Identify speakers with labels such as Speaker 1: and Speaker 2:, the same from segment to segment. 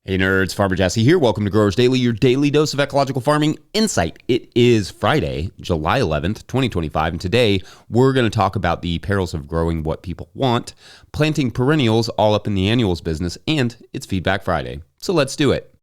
Speaker 1: Hey nerds, Farmer Jesse here. Welcome to Growers Daily, your daily dose of ecological farming insight. It is Friday, July 11th, 2025, and today we're going to talk about the perils of growing what people want, planting perennials all up in the annuals business, and it's Feedback Friday. So let's do it.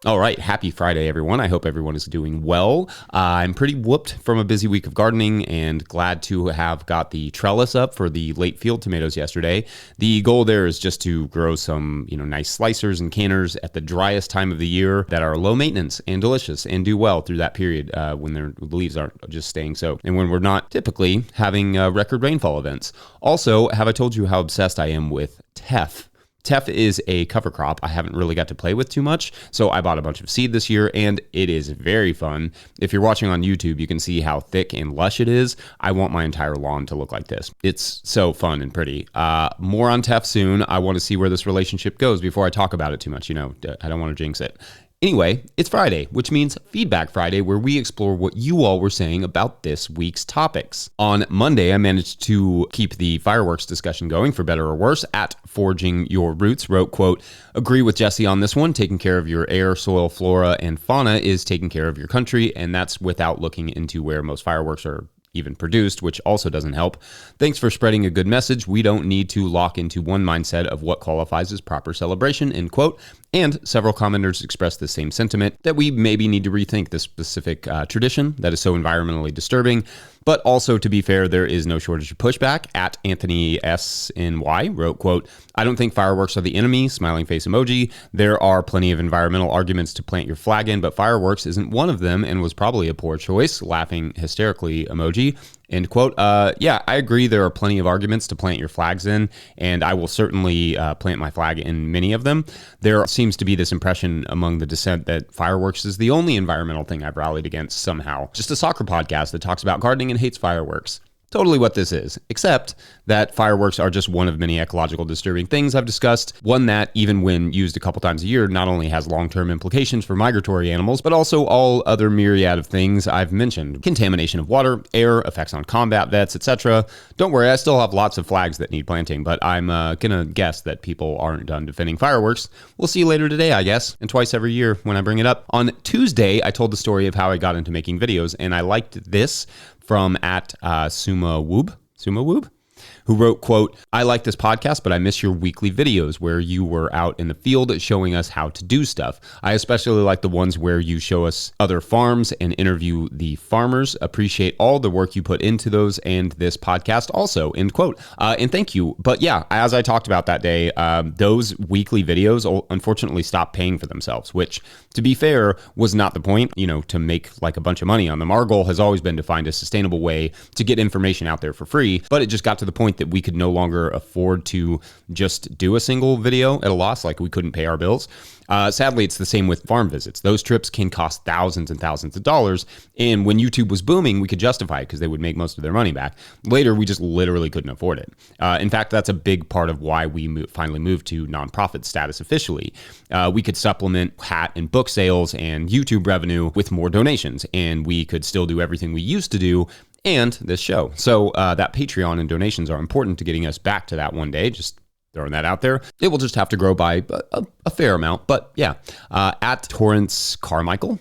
Speaker 1: All right, happy Friday, everyone. I hope everyone is doing well. I'm pretty whooped from a busy week of gardening and glad to have got the trellis up for the late field tomatoes yesterday. The goal there is just to grow some, nice slicers and canners at the driest time of the year that are low maintenance and delicious and do well through that period when the leaves aren't just staying so, and when we're not typically having record rainfall events. Also, have I told you how obsessed I am with teff? Teff is a cover crop I haven't really got to play with too much, so I bought a bunch of seed this year, and it is very fun. If you're watching on YouTube, you can see how thick and lush it is. I want my entire lawn to look like this. It's so fun and pretty. More on teff soon. I want to see where this relationship goes before I talk about it too much. I don't want to jinx it. Anyway, it's Friday, which means Feedback Friday, where we explore what you all were saying about this week's topics. On Monday, I managed to keep the fireworks discussion going, for better or worse. At Forging Your Roots wrote, quote, "Agree with Jesse on this one. Taking care of your air, soil, flora, and fauna is taking care of your country, and that's without looking into where most fireworks are even produced, which also doesn't help. Thanks for spreading a good message. We don't need to lock into one mindset of what qualifies as proper celebration," end quote. And several commenters expressed the same sentiment, that we maybe need to rethink this specific tradition that is so environmentally disturbing. But also, to be fair, there is no shortage of pushback. At Anthony SNY wrote, quote, "I don't think fireworks are the enemy," smiling face emoji. "There are plenty of environmental arguments to plant your flag in, but fireworks isn't one of them and was probably a poor choice," laughing hysterically emoji. End quote. Yeah, I agree. There are plenty of arguments to plant your flags in, and I will certainly plant my flag in many of them. There seems to be this impression among the dissent that fireworks is the only environmental thing I've rallied against somehow. Just a soccer podcast that talks about gardening and hates fireworks. Totally what this is, except that fireworks are just one of many ecological disturbing things I've discussed. One that, even when used a couple times a year, not only has long-term implications for migratory animals, but also all other myriad of things I've mentioned. Contamination of water, air, effects on combat vets, etc. Don't worry, I still have lots of flags that need planting, but I'm gonna guess that people aren't done defending fireworks. We'll see you later today, I guess, and twice every year when I bring it up. On Tuesday, I told the story of how I got into making videos, and I liked this from at Suma Woob, who wrote, quote, "I like this podcast, but I miss your weekly videos where you were out in the field showing us how to do stuff. I especially like the ones where you show us other farms and interview the farmers. Appreciate all the work you put into those and this podcast also," end quote. And thank you. But yeah, as I talked about that day, those weekly videos unfortunately stopped paying for themselves, which, to be fair, was not the point, to make like a bunch of money on them. Our goal has always been to find a sustainable way to get information out there for free, but it just got to the point that we could no longer afford to just do a single video at a loss, like we couldn't pay our bills. Sadly, it's the same with farm visits. Those trips can cost thousands and thousands of dollars, and when YouTube was booming, we could justify it because they would make most of their money back. Later, we just literally couldn't afford it. In fact, that's a big part of why we finally moved to nonprofit status officially. We could supplement hat and book sales and YouTube revenue with more donations, and we could still do everything we used to do and this show. So that Patreon and donations are important to getting us back to that one day. Just throwing that out there. It will just have to grow by a fair amount, but yeah. At Torrance Carmichael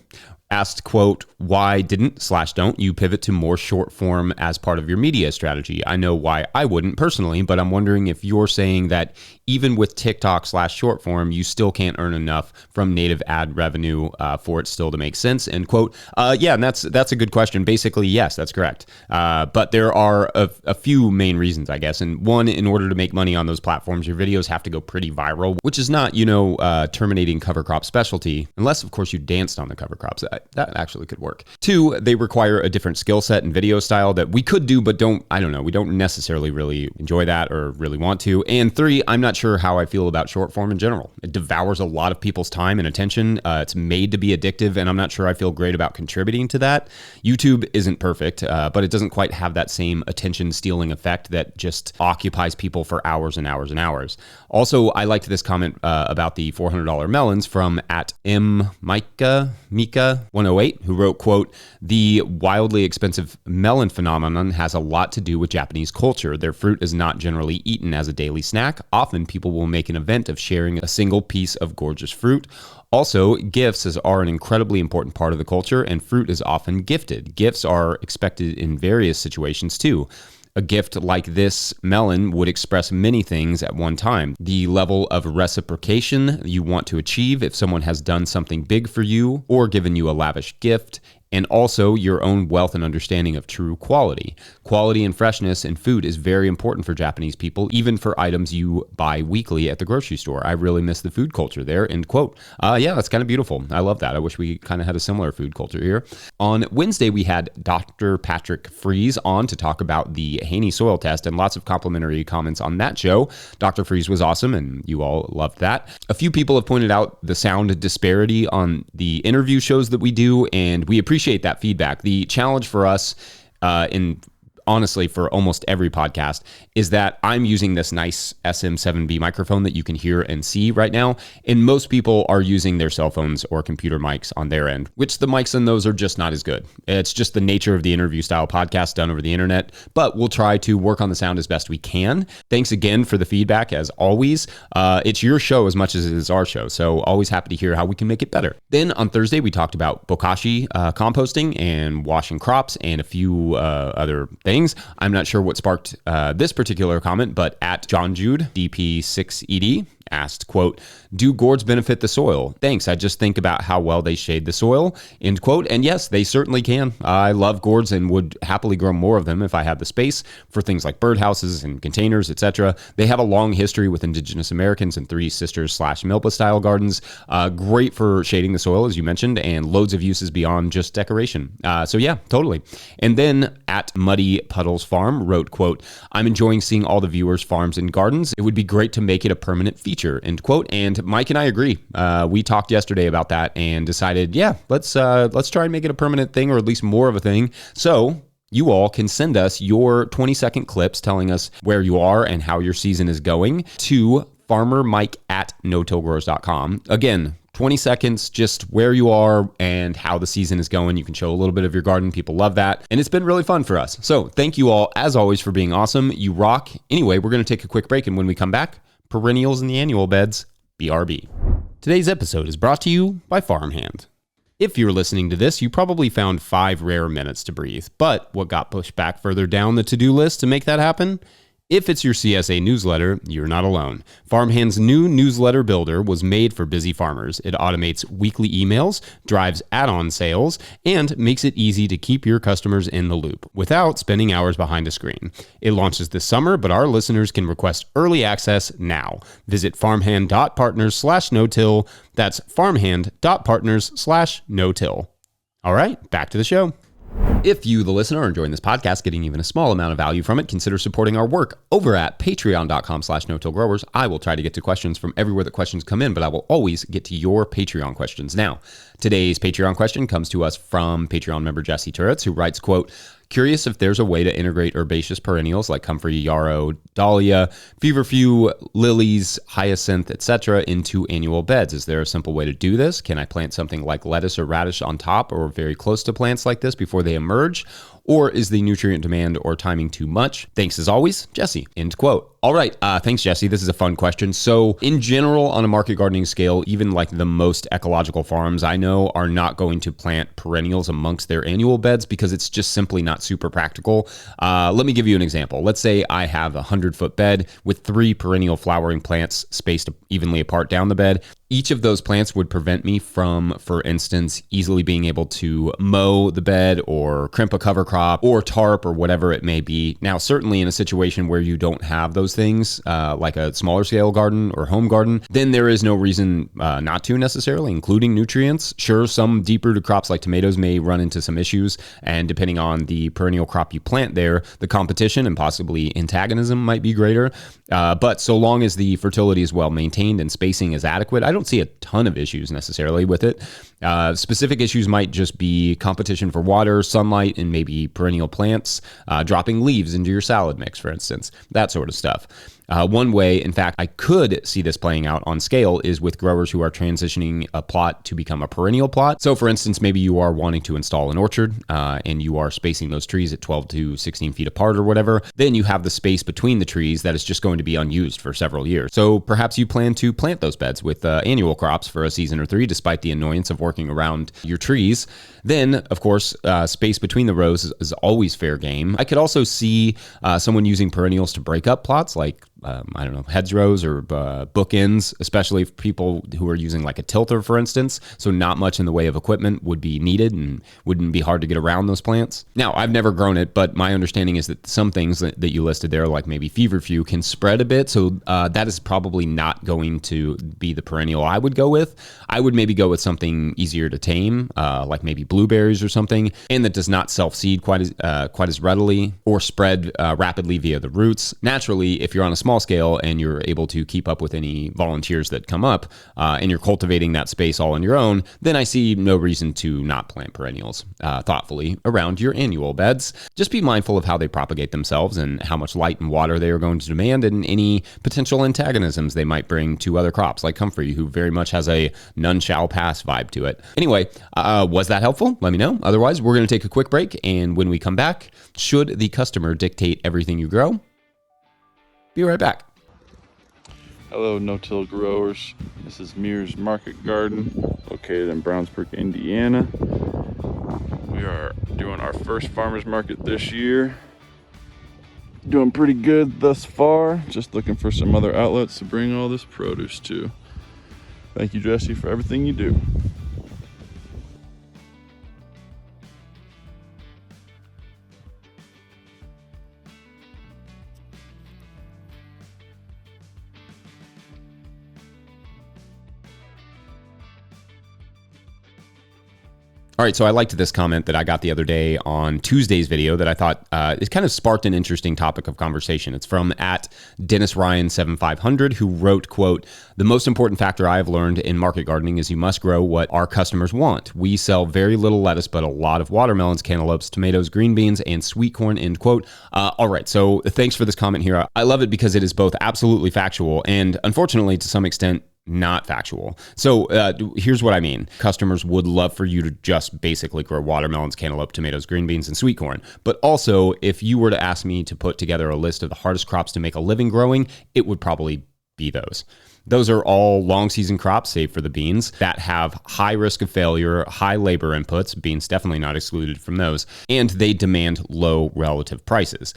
Speaker 1: asked, quote, "Why don't you pivot to more short form as part of your media strategy? I know why I wouldn't personally, but I'm wondering if you're saying that even with TikTok/short form, you still can't earn enough from native ad revenue for it still to make sense," end quote. Yeah, and that's a good question. Basically, yes, that's correct. But there are a few main reasons, I guess. And one, in order to make money on those platforms, your videos have to go pretty viral, which is not, terminating cover crop specialty, unless, of course, you danced on the cover crops. That actually could work. Two, they require a different skill set and video style that we could do, but we don't necessarily really enjoy that or really want to. And three, I'm not sure how I feel about short form in general. It devours a lot of people's time and attention. It's made to be addictive, and I'm not sure I feel great about contributing to that. YouTube isn't perfect, but it doesn't quite have that same attention stealing effect that just occupies people for hours and hours and hours. Also, I liked this comment about the $400 melons from at Mika. Aya108, who wrote, quote, "The wildly expensive melon phenomenon has a lot to do with Japanese culture. Their fruit is not generally eaten as a daily snack. Often people will make an event of sharing a single piece of gorgeous fruit. Also, gifts are an incredibly important part of the culture, and fruit is often gifted. Gifts are expected in various situations too. A gift like this melon would express many things at one time. The level of reciprocation you want to achieve if someone has done something big for you or given you a lavish gift, and also your own wealth and understanding of true quality. Quality and freshness in food is very important for Japanese people, even for items you buy weekly at the grocery store. I really miss the food culture there," end quote. Yeah, that's kind of beautiful. I love that. I wish we kind of had a similar food culture here. On Wednesday, we had Dr. Patrick Fries on to talk about the Haney soil test, and lots of complimentary comments on that show. Dr. Fries was awesome, and you all loved that. A few people have pointed out the sound disparity on the interview shows that we do, and we appreciate that feedback. The challenge for us honestly, for almost every podcast, is that I'm using this nice SM7B microphone that you can hear and see right now, and most people are using their cell phones or computer mics on their end, which the mics on those are just not as good. It's just the nature of the interview style podcast done over the internet, but we'll try to work on the sound as best we can. Thanks again for the feedback, as always. It's your show as much as it is our show, so always happy to hear how we can make it better. Then on Thursday, we talked about bokashi composting and washing crops and a few other things. I'm not sure what sparked this particular comment, but at John Jude, DP6ED, asked, quote, "Do gourds benefit the soil? Thanks. I just think about how well they shade the soil," end quote. And yes, they certainly can. I love gourds and would happily grow more of them if I had the space for things like birdhouses and containers, etc. They have a long history with Indigenous Americans and Three Sisters / Milpa style gardens. Great for shading the soil, as you mentioned, and loads of uses beyond just decoration. So yeah, totally. And then at Muddy Puddles Farm wrote, quote, "I'm enjoying seeing all the viewers' farms and gardens. It would be great to make it a permanent feature," end quote. And Mike and I agree. We talked yesterday about that and decided, yeah, let's try and make it a permanent thing, or at least more of a thing. So you all can send us your 20-second clips telling us where you are and how your season is going to farmermike@notillgrowers.com. Again, 20 seconds, just where you are and how the season is going. You can show a little bit of your garden. People love that. And it's been really fun for us. So thank you all, as always, for being awesome. You rock. Anyway, we're going to take a quick break. And when we come back, perennials in the annual beds, BRB. Today's episode is brought to you by Farmhand. If you're listening to this, you probably found 5 rare minutes to breathe. But what got pushed back further down the to-do list to make that happen? If it's your CSA newsletter, you're not alone. Farmhand's new newsletter builder was made for busy farmers. It automates weekly emails, drives add-on sales, and makes it easy to keep your customers in the loop without spending hours behind a screen. It launches this summer, but our listeners can request early access now. Visit farmhand.partners/no-till. That's farmhand.partners/no-till. All right, back to the show. If you, the listener, are enjoying this podcast, getting even a small amount of value from it, consider supporting our work over at patreon.com/no-till-growers. I will try to get to questions from everywhere that questions come in, but I will always get to your Patreon questions. Now, today's Patreon question comes to us from Patreon member Jesse Turretts, who writes, quote, "Curious if there's a way to integrate herbaceous perennials like comfrey, yarrow, dahlia, feverfew, lilies, hyacinth, etc. into annual beds. Is there a simple way to do this? Can I plant something like lettuce or radish on top or very close to plants like this before they emerge? Or is the nutrient demand or timing too much? Thanks as always, Jesse," end quote. All right. Thanks, Jesse. This is a fun question. So in general, on a market gardening scale, even like the most ecological farms I know are not going to plant perennials amongst their annual beds because it's just simply not super practical. Let me give you an example. Let's say I have a 100-foot bed with 3 perennial flowering plants spaced evenly apart down the bed. Each of those plants would prevent me from, for instance, easily being able to mow the bed or crimp a cover crop or tarp or whatever it may be. Now, certainly in a situation where you don't have those things, like a smaller scale garden or home garden, then there is no reason not to necessarily, including nutrients. Sure, some deep rooted crops like tomatoes may run into some issues, and depending on the perennial crop you plant there, the competition and possibly antagonism might be greater. But so long as the fertility is well maintained and spacing is adequate, I don't see a ton of issues necessarily with it. Specific issues might just be competition for water, sunlight, and maybe perennial plants, dropping leaves into your salad mix, for instance, that sort of stuff. One way, in fact, I could see this playing out on scale is with growers who are transitioning a plot to become a perennial plot. So for instance, maybe you are wanting to install an orchard and you are spacing those trees at 12 to 16 feet apart or whatever. Then you have the space between the trees that is just going to be unused for several years. So perhaps you plan to plant those beds with annual crops for a season or three, despite the annoyance of working around your trees. Then, of course, space between the rows is always fair game. I could also see someone using perennials to break up plots like I don't know, hedgerows or bookends, especially for people who are using like a tilter, for instance. So not much in the way of equipment would be needed and wouldn't be hard to get around those plants. Now, I've never grown it, but my understanding is that some things that you listed there, like maybe feverfew, can spread a bit. So that is probably not going to be the perennial I would go with. I would maybe go with something easier to tame, like maybe blueberries or something, and that does not self-seed quite as readily or spread rapidly via the roots. Naturally, if you're on a small scale and you're able to keep up with any volunteers that come up and you're cultivating that space all on your own, then I see no reason to not plant perennials thoughtfully around your annual beds. Just be mindful of how they propagate themselves and how much light and water they are going to demand and any potential antagonisms they might bring to other crops like comfrey, who very much has a none shall pass vibe to it. Anyway, was that helpful? Let me know. Otherwise, we're going to take a quick break, and when we come back, should the customer dictate everything you grow? Be right back.
Speaker 2: Hello, no-till growers. This is Mears Market Garden, located in Brownsburg, Indiana. We are doing our first farmers market this year. Doing pretty good thus far. Just looking for some other outlets to bring all this produce to. Thank you, Jesse, for everything you do.
Speaker 1: All right, so I liked this comment that I got the other day on Tuesday's video that I thought it kind of sparked an interesting topic of conversation. It's from @DennisRyan7500, who wrote, quote, "The most important factor I have learned in market gardening is you must grow what our customers want. We sell very little lettuce, but a lot of watermelons, cantaloupes, tomatoes, green beans, and sweet corn," end quote. All right, so thanks for this comment here. I love it because it is both absolutely factual and, unfortunately, to some extent, not factual. So here's what I mean. Customers would love for you to just basically grow watermelons, cantaloupe, tomatoes, green beans, and sweet corn. But also, if you were to ask me to put together a list of the hardest crops to make a living growing, it would probably be those. Those are all long season crops, save for the beans, that have high risk of failure, high labor inputs, beans definitely not excluded from those, and they demand low relative prices.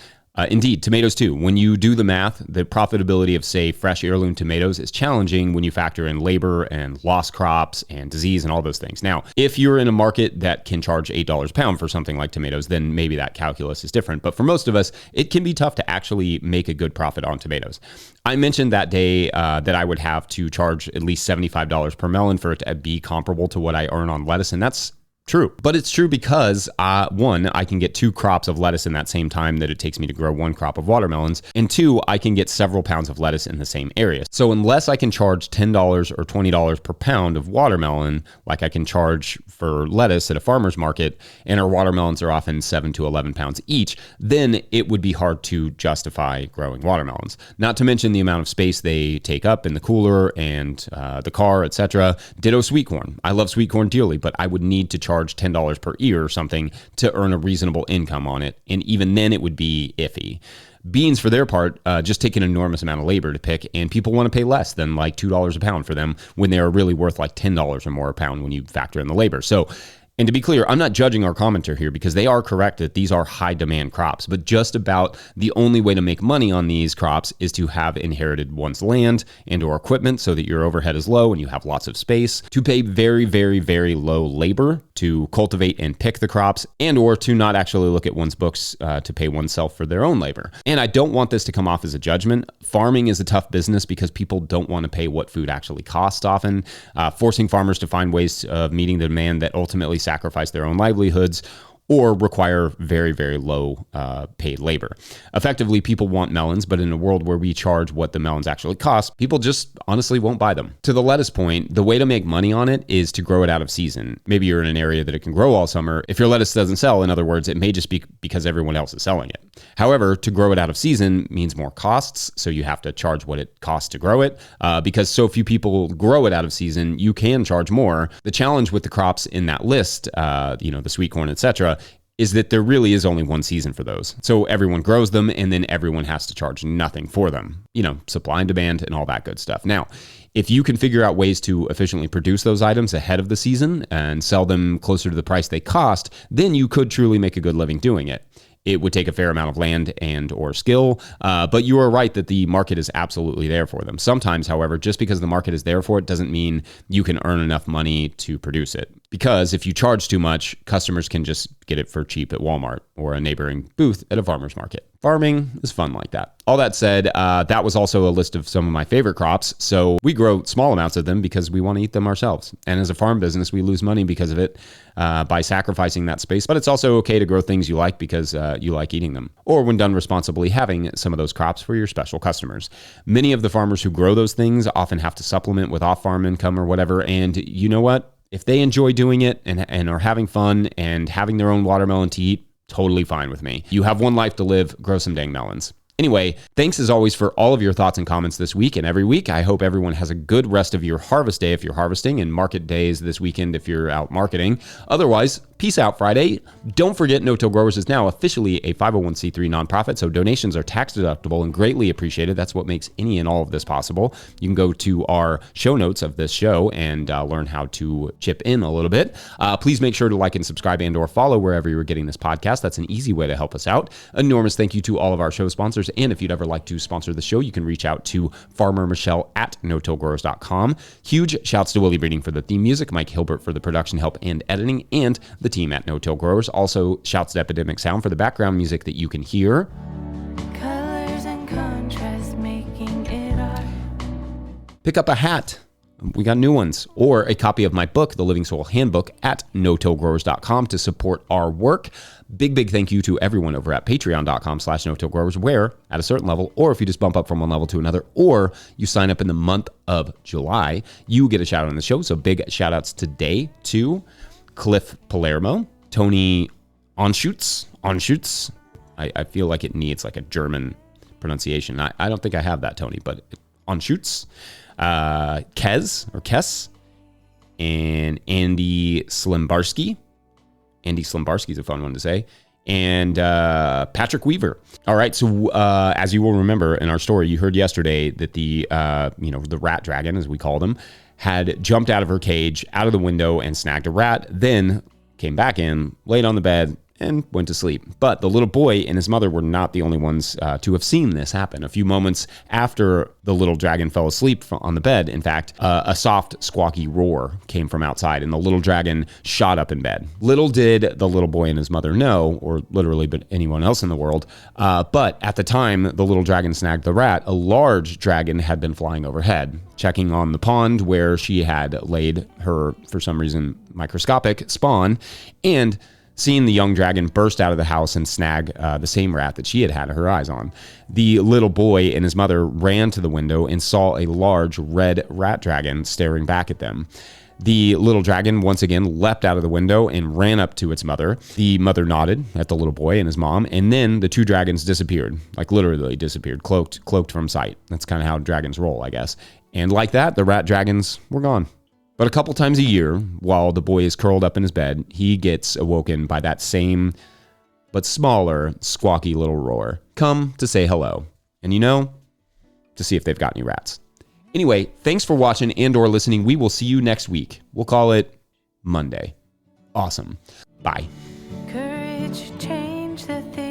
Speaker 1: Indeed, tomatoes too. When you do the math, the profitability of, say, fresh heirloom tomatoes is challenging when you factor in labor and lost crops and disease and all those things. Now, if you're in a market that can charge $8 a pound for something like tomatoes, then maybe that calculus is different. But for most of us, it can be tough to actually make a good profit on tomatoes. I mentioned that day that I would have to charge at least $75 per melon for it to be comparable to what I earn on lettuce, and that's true. But it's true because, one, I can get 2 crops of lettuce in that same time that it takes me to grow 1 crop of watermelons. And 2, I can get several pounds of lettuce in the same area. So unless I can charge $10 or $20 per pound of watermelon, like I can charge for lettuce at a farmer's market, and our watermelons are often 7 to 11 pounds each, then it would be hard to justify growing watermelons. Not to mention the amount of space they take up in the cooler and the car, etc. Ditto sweet corn. I love sweet corn dearly, but I would need to charge $10 per ear or something to earn a reasonable income on it. And even then it would be iffy. Beans, for their part, just take an enormous amount of labor to pick, and people want to pay less than like $2 a pound for them when they are really worth like $10 or more a pound when you factor in the labor. So, and to be clear, I'm not judging our commenter here because they are correct that these are high demand crops, but just about the only way to make money on these crops is to have inherited one's land and or equipment so that your overhead is low and you have lots of space, to pay very, very, very low labor to cultivate and pick the crops, and or to not actually look at one's books to pay oneself for their own labor. And I don't want this to come off as a judgment. Farming is a tough business because people don't want to pay what food actually costs often. Forcing farmers to find ways of meeting the demand that ultimately sacrifice their own livelihoods or require very, very low paid labor. Effectively, people want melons, but in a world where we charge what the melons actually cost, people just honestly won't buy them. To the lettuce point, the way to make money on it is to grow it out of season. Maybe you're in an area that it can grow all summer. If your lettuce doesn't sell, in other words, it may just be because everyone else is selling it. However, to grow it out of season means more costs, so you have to charge what it costs to grow it. Because so few people grow it out of season, you can charge more. The challenge with the crops in that list, the sweet corn, etc., is that there really is only one season for those. So everyone grows them and then everyone has to charge nothing for them. Supply and demand and all that good stuff. Now, if you can figure out ways to efficiently produce those items ahead of the season and sell them closer to the price they cost, then you could truly make a good living doing it. It would take a fair amount of land and or skill, but you are right that the market is absolutely there for them. Sometimes, however, just because the market is there for it doesn't mean you can earn enough money to produce it. Because if you charge too much, customers can just get it for cheap at Walmart or a neighboring booth at a farmer's market. Farming is fun like that. All that said, that was also a list of some of my favorite crops. So we grow small amounts of them because we want to eat them ourselves. And as a farm business, we lose money because of it by sacrificing that space. But it's also okay to grow things you like because you like eating them. Or when done responsibly, having some of those crops for your special customers. Many of the farmers who grow those things often have to supplement with off-farm income or whatever. And you know what? If they enjoy doing it and are having fun and having their own watermelon to eat, totally fine with me. You have one life to live, grow some dang melons. Anyway, thanks as always for all of your thoughts and comments this week and every week. I hope everyone has a good rest of your harvest day if you're harvesting and market days this weekend if you're out marketing. Otherwise, peace out Friday. Don't forget No-Till Growers is now officially a 501c3 nonprofit, so donations are tax deductible and greatly appreciated. That's what makes any and all of this possible. You can go to our show notes of this show and learn how to chip in a little bit. Please make sure to like and subscribe and or follow wherever you're getting this podcast. That's an easy way to help us out. Enormous thank you to all of our show sponsors. And if you'd ever like to sponsor the show, you can reach out to Farmer Michelle at notillgrowers.com. Huge shouts to Willie Breeding for the theme music, Mike Hilbert for the production help and editing, and the team at No-Till Growers. Also, shouts to Epidemic Sound for the background music that you can hear.
Speaker 3: Colors and contrast making it art.
Speaker 1: Pick up a hat. We got new ones. Or a copy of my book, The Living Soil Handbook, at notillgrowers.com to support our work. Big thank you to everyone over at patreon.com/notillgrowers, where at a certain level, or if you just bump up from one level to another, or you sign up in the month of July, you get a shout out on the show. So big shout outs today to Cliff Palermo, Tony Onschutz. I feel like it needs like a German pronunciation. I don't think I have that, Tony, but Onschutz. Kez, and Andy Slimbarski. Andy Slimbarski is a fun one to say. And Patrick Weaver. All right, so as you will remember in our story, you heard yesterday that the rat dragon, as we called him, had jumped out of her cage, out of the window, and snagged a rat, then came back in, laid on the bed, and went to sleep. But the little boy and his mother were not the only ones to have seen this happen. A few moments after the little dragon fell asleep on the bed, in fact, a soft, squawky roar came from outside, and the little dragon shot up in bed. Little did the little boy and his mother know, or literally but anyone else in the world, but at the time the little dragon snagged the rat, a large dragon had been flying overhead, checking on the pond where she had laid her, for some reason, microscopic spawn, and seeing the young dragon burst out of the house and snag the same rat that she had had her eyes on. The little boy and his mother ran to the window and saw a large red rat dragon staring back at them. The little dragon once again leapt out of the window and ran up to its mother. The mother nodded at the little boy and his mom, and then the two dragons disappeared, like literally disappeared, cloaked from sight. That's kind of how dragons roll, I guess. And like that, the rat dragons were gone. But a couple times a year, while the boy is curled up in his bed, he gets awoken by that same, but smaller, squawky little roar. Come to say hello. And to see if they've got any rats. Anyway, thanks for watching and or listening. We will see you next week. We'll call it Monday. Awesome. Bye.
Speaker 3: Courage to change the things